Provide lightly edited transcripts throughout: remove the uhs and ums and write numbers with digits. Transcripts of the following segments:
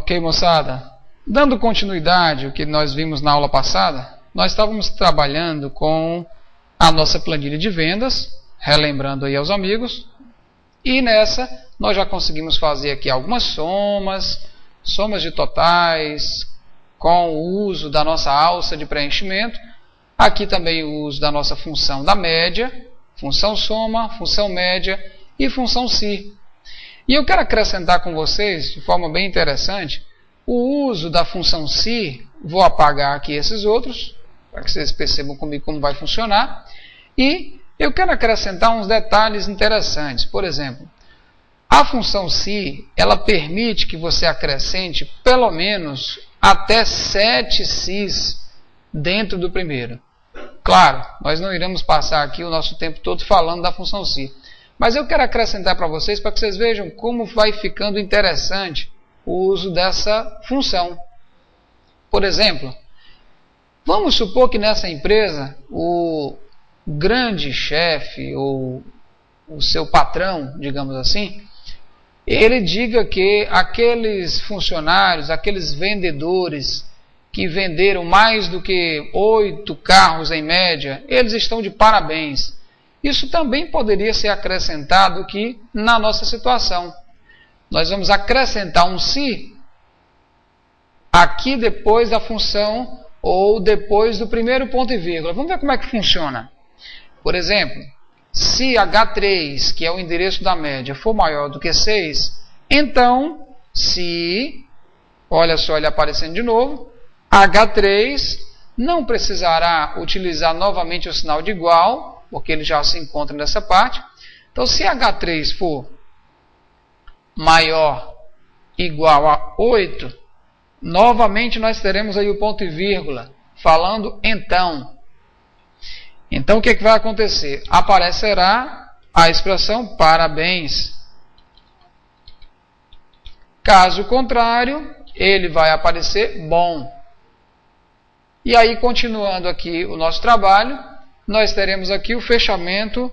Ok, moçada? Dando continuidade ao que nós vimos na aula passada, nós estávamos trabalhando com a nossa planilha de vendas, relembrando aí aos amigos, e nessa nós já conseguimos fazer aqui algumas somas de totais, com o uso da nossa alça de preenchimento, aqui também o uso da nossa função da média, função soma, função média e função si. E eu quero acrescentar com vocês, de forma bem interessante, o uso da função si. Vou apagar aqui esses outros, para que vocês percebam comigo como vai funcionar. E eu quero acrescentar uns detalhes interessantes. Por exemplo, a função si, ela permite que você acrescente pelo menos até 7 sis dentro do primeiro. Claro, nós não iremos passar aqui o nosso tempo todo falando da função si. Mas eu quero acrescentar para vocês, para que vocês vejam como vai ficando interessante o uso dessa função. Por exemplo, vamos supor que nessa empresa o grande chefe ou o seu patrão, digamos assim, ele diga que aqueles funcionários, aqueles vendedores que venderam mais do que 8 carros em média, eles estão de parabéns. Isso também poderia ser acrescentado aqui na nossa situação. Nós vamos acrescentar um si aqui depois da função ou depois do primeiro ponto e vírgula. Vamos ver como é que funciona. Por exemplo, se H3, que é o endereço da média, for maior do que 6, então, se, olha só ele aparecendo de novo, H3 não precisará utilizar novamente o sinal de igual, porque ele já se encontra nessa parte. Então, se H3 for maior igual a 8, novamente nós teremos aí o ponto e vírgula, falando então. Então, o que vai acontecer? Aparecerá a expressão parabéns. Caso contrário, ele vai aparecer bom. E aí, continuando aqui o nosso trabalho, nós teremos aqui o fechamento.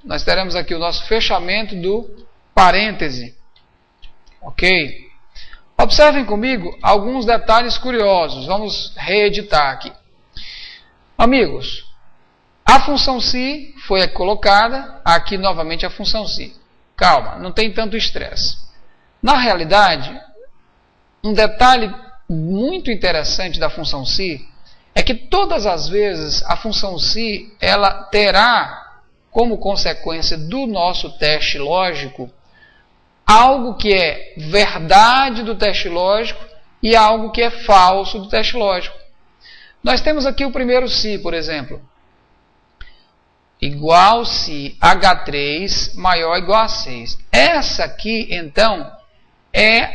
Nós teremos aqui o nosso fechamento do parêntese. Ok? Observem comigo alguns detalhes curiosos. Vamos reeditar aqui. Amigos, a função si foi colocada, aqui novamente a função si. Calma, não tem tanto estresse. Na realidade, um detalhe muito interessante da função si é que todas as vezes a função si ela terá como consequência do nosso teste lógico algo que é verdade do teste lógico e algo que é falso do teste lógico. Nós temos aqui o primeiro si, por exemplo. Igual se H3 maior ou igual a 6. Essa aqui, então, é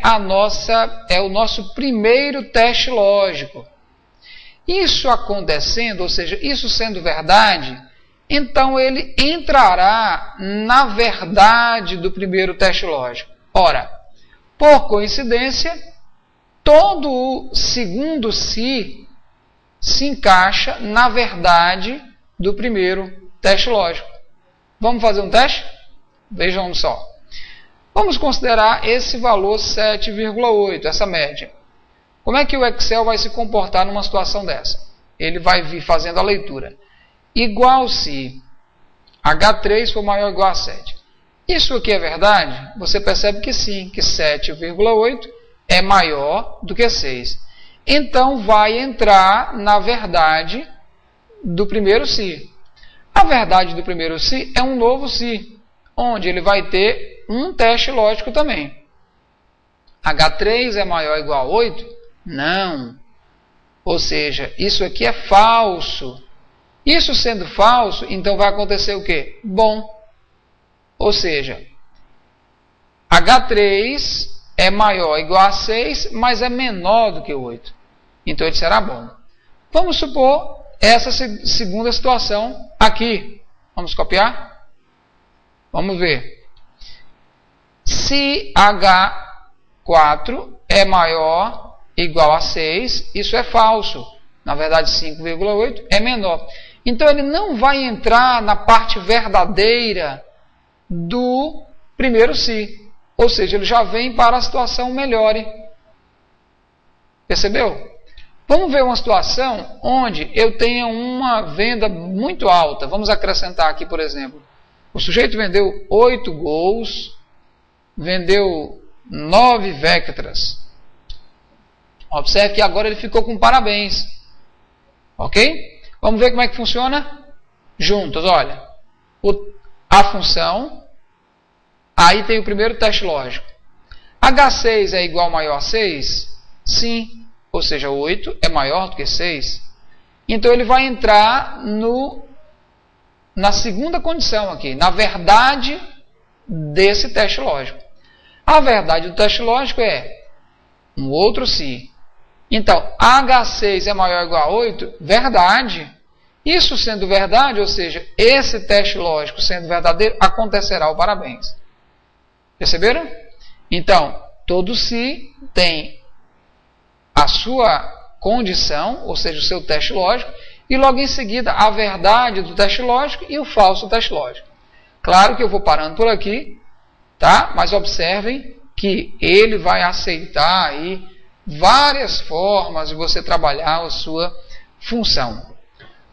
o nosso primeiro teste lógico. Isso acontecendo, ou seja, isso sendo verdade, então ele entrará na verdade do primeiro teste lógico. Ora, por coincidência, todo o segundo si se encaixa na verdade do primeiro teste lógico. Vamos fazer um teste? Vejam só. Vamos considerar esse valor 7,8, essa média. Como é que o Excel vai se comportar numa situação dessa? Ele vai vir fazendo a leitura. Igual se H3 for maior ou igual a 7. Isso aqui é verdade? Você percebe que sim, que 7,8 é maior do que 6. Então, vai entrar na verdade do primeiro si. A verdade do primeiro si é um novo si, onde ele vai ter um teste lógico também. H3 é maior ou igual a 8? Não. Ou seja, isso aqui é falso. Isso sendo falso, então vai acontecer o quê? Bom. Ou seja, H3 é maior ou igual a 6, mas é menor do que 8. Então ele será bom. Vamos supor essa segunda situação aqui. Vamos copiar? Vamos ver. Se H4 é maior ou igual a 6, isso é falso. Na verdade, 5,8 é menor. Então, ele não vai entrar na parte verdadeira do primeiro si. Ou seja, ele já vem para a situação melhore. Percebeu? Vamos ver uma situação onde eu tenha uma venda muito alta. Vamos acrescentar aqui, por exemplo. O sujeito vendeu 8 gols, vendeu 9 Vectras. Observe que agora ele ficou com parabéns. Ok? Vamos ver como é que funciona? Juntos, olha. A função, aí tem o primeiro teste lógico. H6 é igual ou maior a 6? Sim. Ou seja, 8 é maior do que 6. Então ele vai entrar na segunda condição aqui, na verdade desse teste lógico. A verdade do teste lógico é um outro se. Então, H6 é maior ou igual a 8? Verdade. Isso sendo verdade, ou seja, esse teste lógico sendo verdadeiro, acontecerá o parabéns. Perceberam? Então, todo se tem a sua condição, ou seja, o seu teste lógico, e logo em seguida a verdade do teste lógico e o falso teste lógico. Claro que eu vou parando por aqui, tá? Mas observem que ele vai aceitar aí várias formas de você trabalhar a sua função.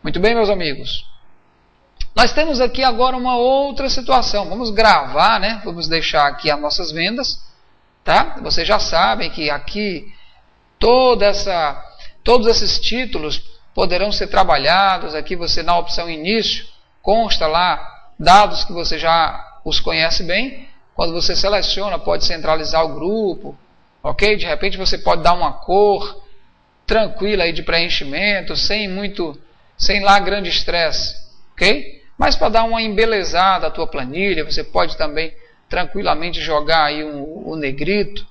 Muito bem, meus amigos. Nós temos aqui agora uma outra situação. Vamos gravar, né? Vamos deixar aqui as nossas vendas, tá? Vocês já sabem que aqui todos esses títulos poderão ser trabalhados. Aqui você na opção início consta lá dados que você já os conhece bem. Quando você seleciona, pode centralizar o grupo, ok? De repente você pode dar uma cor tranquila aí de preenchimento, sem lá grande estresse, ok? Mas para dar uma embelezada à tua planilha, você pode também tranquilamente jogar aí o negrito,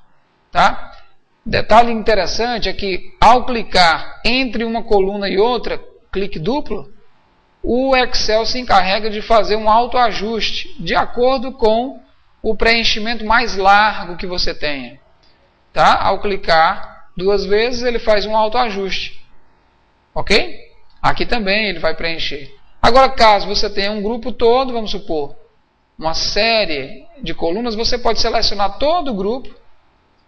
tá? Detalhe interessante é que ao clicar entre uma coluna e outra, clique duplo, o Excel se encarrega de fazer um autoajuste de acordo com o preenchimento mais largo que você tenha. Tá? Ao clicar 2 vezes, ele faz um autoajuste. Ok? Aqui também ele vai preencher. Agora, caso você tenha um grupo todo, vamos supor, uma série de colunas, você pode selecionar todo o grupo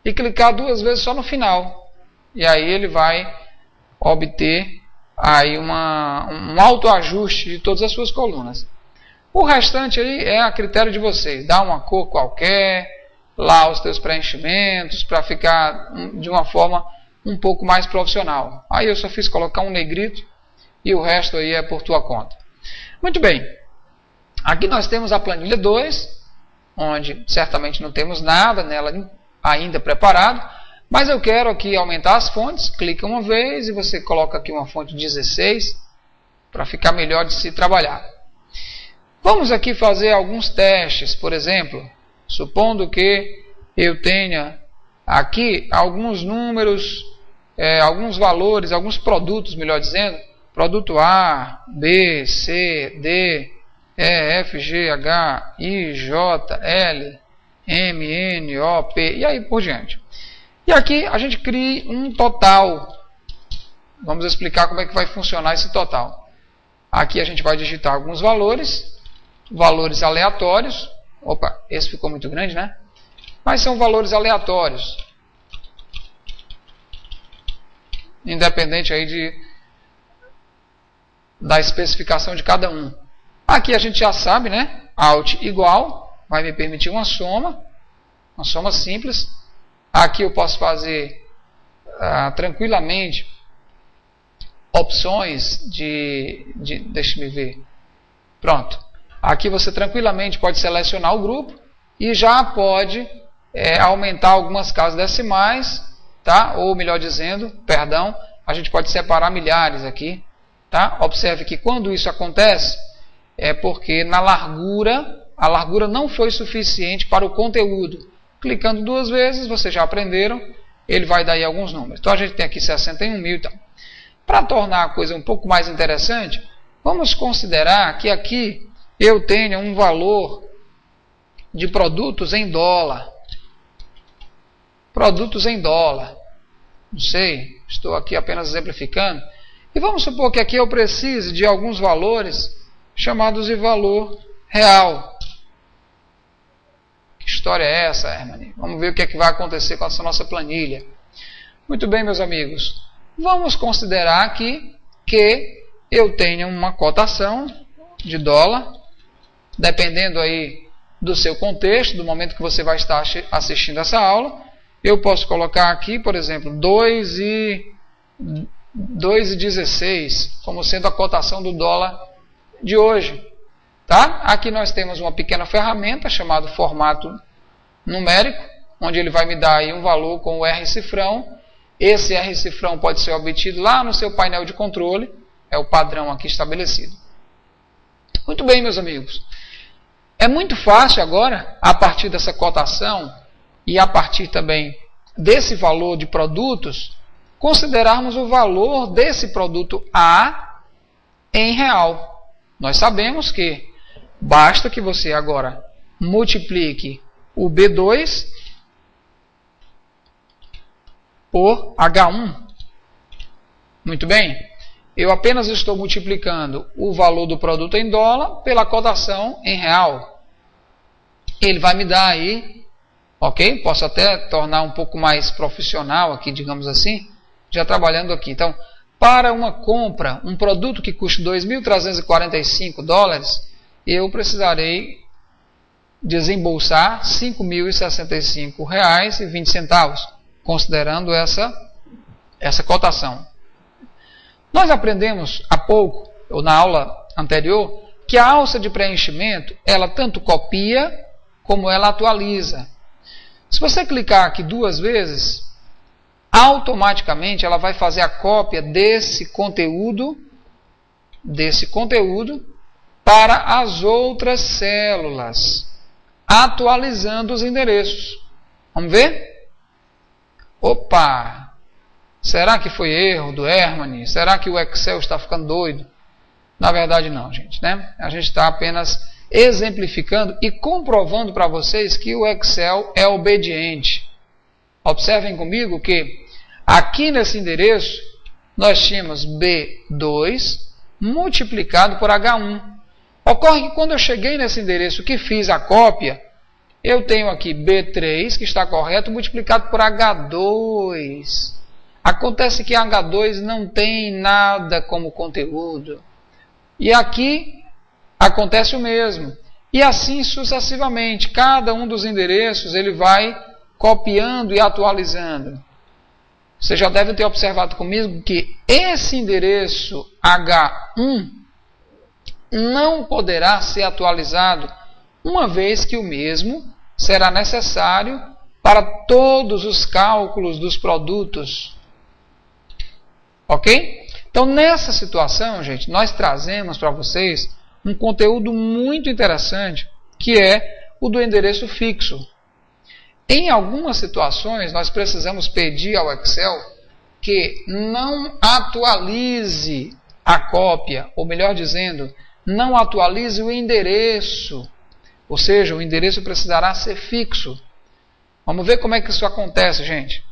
e clicar 2 vezes só no final. E aí ele vai obter aí um autoajuste de todas as suas colunas. O restante aí é a critério de vocês. Dá uma cor qualquer, lá os teus preenchimentos, para ficar de uma forma um pouco mais profissional. Aí eu só fiz colocar um negrito e o resto aí é por tua conta. Muito bem. Aqui nós temos a planilha 2, onde certamente não temos nada nela ainda preparado, mas eu quero aqui aumentar as fontes. Clica uma vez e você coloca aqui uma fonte 16 para ficar melhor de se trabalhar. Vamos aqui fazer alguns testes. Por exemplo, supondo que eu tenha aqui alguns números, alguns valores, alguns produtos, melhor dizendo, produto A, B, C, D, E, F, G, H, I, J, L, M, N, O, P e aí por diante. E aqui a gente cria um total. Vamos explicar como é que vai funcionar esse total. Aqui a gente vai digitar alguns valores aleatórios. Opa, esse ficou muito grande, né? Mas são valores aleatórios. Independente aí da especificação de cada um. Aqui a gente já sabe, né? Alt igual, vai me permitir uma soma simples. Aqui eu posso fazer tranquilamente opções deixa-me ver. Pronto. Aqui você tranquilamente pode selecionar o grupo e já pode aumentar algumas casas decimais, tá? Ou melhor dizendo, perdão, a gente pode separar milhares aqui, tá? Observe que quando isso acontece é porque a largura não foi suficiente para o conteúdo. Clicando 2 vezes, vocês já aprenderam, ele vai dar aí alguns números. Então a gente tem aqui 61 mil e tal. Para tornar a coisa um pouco mais interessante, vamos considerar que aqui eu tenho um valor de produtos em dólar. Produtos em dólar. Não sei, estou aqui apenas exemplificando. E vamos supor que aqui eu precise de alguns valores chamados de valor real. história é essa, Hermani? Vamos ver o que é que vai acontecer com essa nossa planilha. Muito bem, meus amigos. Vamos considerar aqui que eu tenho uma cotação de dólar, dependendo aí do seu contexto, do momento que você vai estar assistindo essa aula. Eu posso colocar aqui, por exemplo, 2,16 como sendo a cotação do dólar de hoje. Tá? Aqui nós temos uma pequena ferramenta chamada formato numérico, onde ele vai me dar aí um valor com o R cifrão. Esse R cifrão pode ser obtido lá no seu painel de controle, é o padrão aqui estabelecido. Muito bem, meus amigos. É muito fácil agora, a partir dessa cotação e a partir também desse valor de produtos, considerarmos o valor desse produto A em real. Nós sabemos que basta que você agora multiplique o B2 por H1. Muito bem? Eu apenas estou multiplicando o valor do produto em dólar pela cotação em real. Ele vai me dar aí, ok? Posso até tornar um pouco mais profissional aqui, digamos assim, já trabalhando aqui. Então, para uma compra, um produto que custe 2.345 dólares, eu precisarei desembolsar R$ 5.065,20, considerando essa cotação. Nós aprendemos há pouco, ou na aula anterior, que a alça de preenchimento, ela tanto copia como ela atualiza. Se você clicar aqui 2 vezes, automaticamente ela vai fazer a cópia desse conteúdo para as outras células, atualizando os endereços. Vamos ver? Opa! Será que foi erro do Hermani? Será que o Excel está ficando doido? Na verdade não, gente, né? A gente está apenas exemplificando e comprovando para vocês que o Excel é obediente. Observem comigo que aqui nesse endereço nós tínhamos B2 multiplicado por H1. Ocorre que quando eu cheguei nesse endereço que fiz a cópia, eu tenho aqui B3, que está correto, multiplicado por H2. Acontece que H2 não tem nada como conteúdo. E aqui acontece o mesmo. E assim sucessivamente. Cada um dos endereços ele vai copiando e atualizando. Você já deve ter observado comigo que esse endereço H1 não poderá ser atualizado, uma vez que o mesmo será necessário para todos os cálculos dos produtos. Ok? Então, nessa situação, gente, nós trazemos para vocês um conteúdo muito interessante, que é o do endereço fixo. Em algumas situações, nós precisamos pedir ao Excel que não atualize a cópia, ou melhor dizendo, não atualize o endereço. Ou seja, o endereço precisará ser fixo. Vamos ver como é que isso acontece, gente.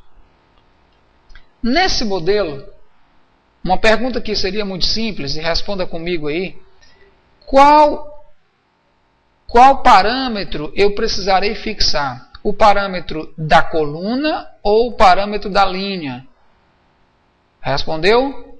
Nesse modelo, uma pergunta que seria muito simples, e responda comigo aí. Qual parâmetro eu precisarei fixar? O parâmetro da coluna ou o parâmetro da linha? Respondeu?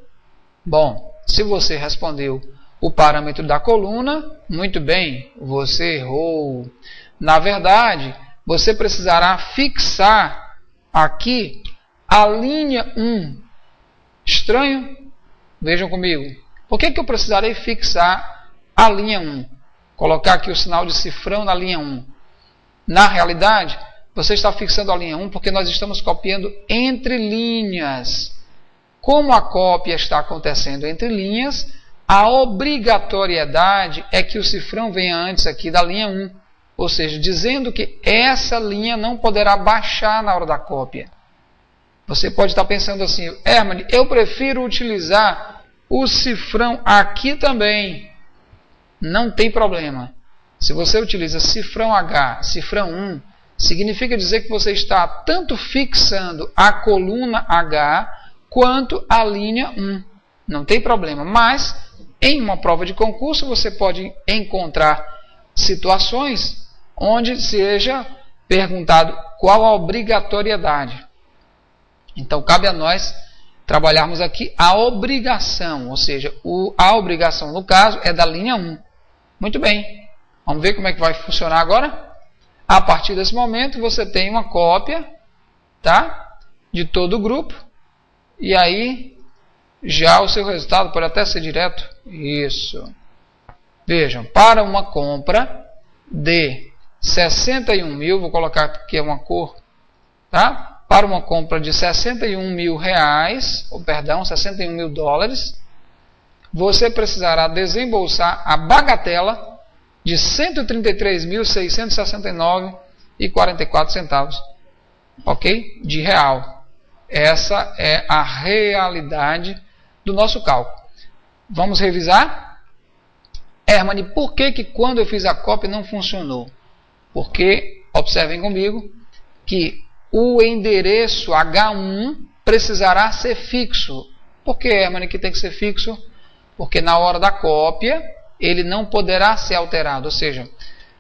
Bom, se você respondeu o parâmetro da coluna, muito bem, você errou. Na verdade, você precisará fixar aqui a linha 1. Estranho? Vejam comigo. Por que eu precisarei fixar a linha 1? Colocar aqui o sinal de cifrão na linha 1. Na realidade, você está fixando a linha 1 porque nós estamos copiando entre linhas. Como a cópia está acontecendo entre linhas, a obrigatoriedade é que o cifrão venha antes aqui da linha 1. Ou seja, dizendo que essa linha não poderá baixar na hora da cópia. Você pode estar pensando assim, Hermani, eu prefiro utilizar o cifrão aqui também. Não tem problema. Se você utiliza cifrão H, cifrão 1, significa dizer que você está tanto fixando a coluna H quanto a linha 1. Não tem problema. Mas, em uma prova de concurso, você pode encontrar situações onde seja perguntado qual a obrigatoriedade. Então, cabe a nós trabalharmos aqui a obrigação, ou seja, a obrigação, no caso, é da linha 1. Muito bem, vamos ver como é que vai funcionar agora? A partir desse momento, você tem uma cópia, tá, de todo o grupo, e aí já o seu resultado pode até ser direto. Isso. Vejam, para uma compra de 61 mil, vou colocar aqui uma cor, tá? Para uma compra de 61 mil reais, ou perdão, 61 mil dólares, você precisará desembolsar a bagatela de 133.669,44 centavos, ok? De real. Essa é a realidade do nosso cálculo. Vamos revisar? Hermani, por que quando eu fiz a cópia não funcionou? Porque, observem comigo, que o endereço H1 precisará ser fixo. Por que, Hermani, que tem que ser fixo? Porque na hora da cópia, ele não poderá ser alterado. Ou seja,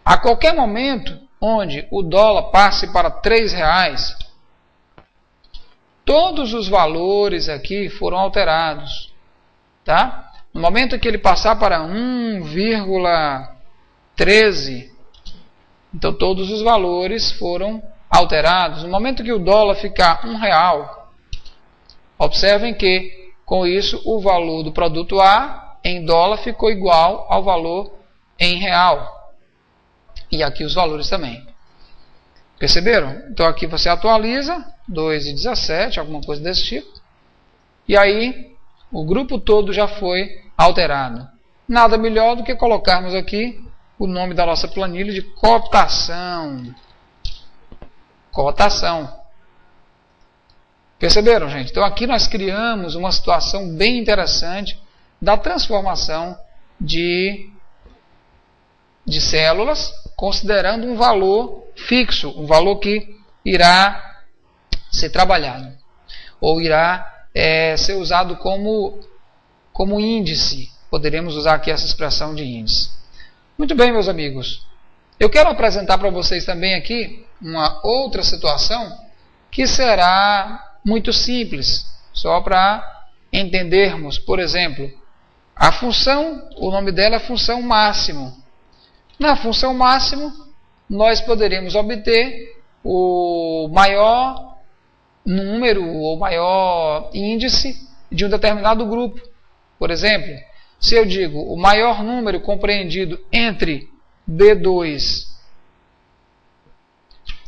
a qualquer momento onde o dólar passe para R$3, todos os valores aqui foram alterados. Tá? No momento que ele passar para 1,13, então todos os valores foram alterados. No momento que o dólar ficar R$1, observem que com isso o valor do produto A em dólar ficou igual ao valor em real. E aqui os valores também. Perceberam? Então aqui você atualiza 2,17, alguma coisa desse tipo. E aí o grupo todo já foi alterado. Nada melhor do que colocarmos aqui o nome da nossa planilha de cotação. Cotação. Perceberam, gente? Então aqui nós criamos uma situação bem interessante da transformação de células, considerando um valor fixo, um valor que irá ser trabalhado, ou irá ser usado como índice. Poderíamos usar aqui essa expressão de índice. Muito bem, meus amigos. Eu quero apresentar para vocês também aqui uma outra situação que será muito simples, só para entendermos. Por exemplo, a função, o nome dela é função máximo. Na função máximo, nós poderíamos obter o maior número ou maior índice de um determinado grupo. Por exemplo, se eu digo o maior número compreendido entre B2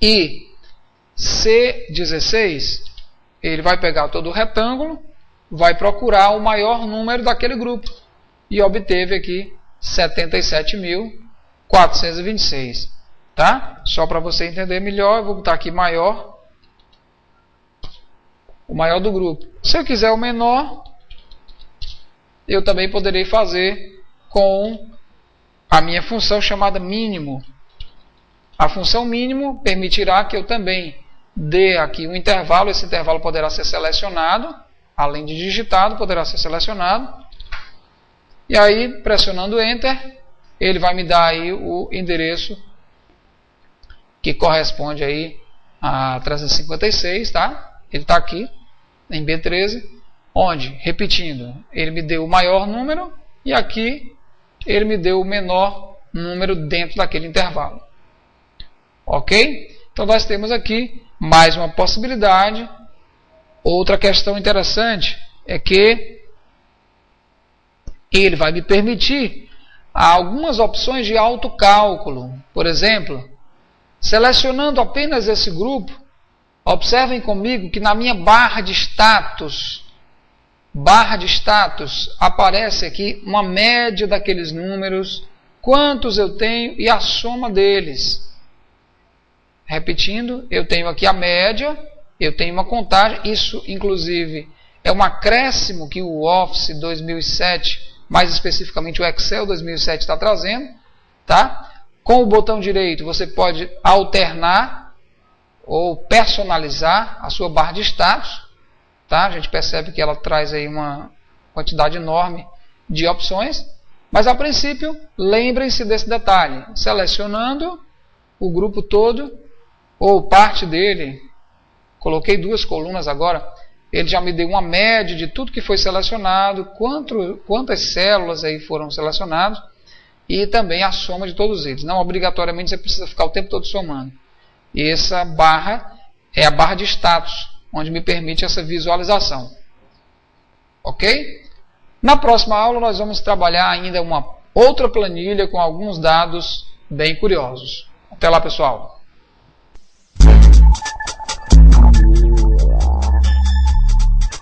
e C16, ele vai pegar todo o retângulo, vai procurar o maior número daquele grupo e obteve aqui 77.426, tá? Só para você entender melhor, eu vou botar aqui maior, o maior do grupo. Se eu quiser o menor, eu também poderei fazer com a minha função chamada mínimo. A função mínimo permitirá que eu também dê aqui um intervalo. Esse intervalo poderá ser selecionado, além de digitado, poderá ser selecionado. E aí, pressionando Enter, ele vai me dar aí o endereço que corresponde aí a 356, tá? Ele está aqui em B13, onde, repetindo, ele me deu o maior número e aqui ele me deu o menor número dentro daquele intervalo. Ok? Então nós temos aqui mais uma possibilidade. Outra questão interessante é que ele vai me permitir algumas opções de autocálculo. Por exemplo, selecionando apenas esse grupo, observem comigo que na minha barra de status, aparece aqui uma média daqueles números, quantos eu tenho e a soma deles. Repetindo, eu tenho aqui a média, eu tenho uma contagem, isso inclusive é um acréscimo que o Office 2007, mais especificamente o Excel 2007 está trazendo, tá? Com o botão direito você pode alternar ou personalizar a sua barra de status, tá? A gente percebe que ela traz aí uma quantidade enorme de opções, mas a princípio lembrem-se desse detalhe, selecionando o grupo todo, ou parte dele, coloquei 2 colunas agora, ele já me deu uma média de tudo que foi selecionado, quantas células aí foram selecionadas, e também a soma de todos eles. Não obrigatoriamente você precisa ficar o tempo todo somando. E essa barra é a barra de status, onde me permite essa visualização. Ok? Na próxima aula nós vamos trabalhar ainda uma outra planilha com alguns dados bem curiosos. Até lá, pessoal!